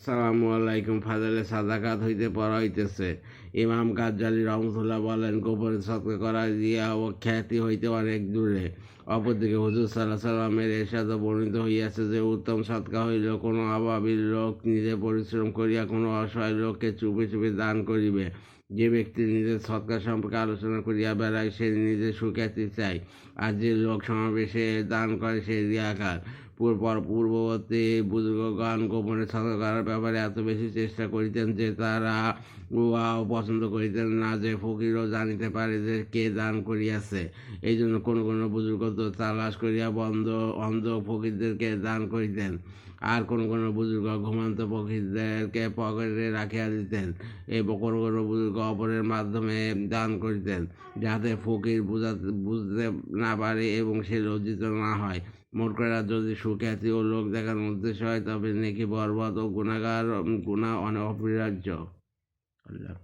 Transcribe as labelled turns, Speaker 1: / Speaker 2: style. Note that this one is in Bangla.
Speaker 1: আসসালামু আলাইকুম। ফাজলে সাদাকাত হইতে পড়া হইতেছে। ইমাম গাজ্জালী রহমতুল্লাহ বলেন, গোপনে সৎকা করা দিয়া ও খ্যাতি হইতে অনেক দূরে। অপরদিকে হুজুর সাল্লাহ সাল্লামের এরশাদে বর্ণিত হইয়াছে যে, উত্তম সৎকা হইল কোনো অভাবী লোক নিজে পরিশ্রম করিয়া কোনো অসহায় লোককে চুপে চুপে দান করিবে। যে ব্যক্তি নিজের সৎকার সম্পর্কে আলোচনা করিয়া বেড়ায়, সে নিজে সুখ্যাতি চায়, আর যে লোক সমাবেশে দান করে সে রিয়াকার। পূর্ববর্তী বুজুর্গগণ গোপনে সৎকার করার ব্যাপারে এত বেশি চেষ্টা করিতেন যে তারা উহাও পছন্দ করিতেন না যে ফকিরও জানিতে পারে যে কে দান করিয়াছে। এই জন্য কোনো কোনো বুজুর্গ তো তালাশ করিয়া অন্ধ ফকিরদেরকে দান করিতেন, আর কোনো কোনো বুজুর্গ ঘুমন্ত ফকিরদেরকে পকেটে রাখিয়া দিতেন, এবং কোনো কোনো বুজুর্গ অপরের মাধ্যমে দান করিতেন, যাতে ফকির বুঝতে না পারে এবং সে লজ্জিত না হয়। মোট করা, যদি সুখ্যাতি ও লোক দেখার উদ্দেশ্য হয়, তবে নেকি বরবাদ ও গুণা অপরিহার্য। আল্লাহ।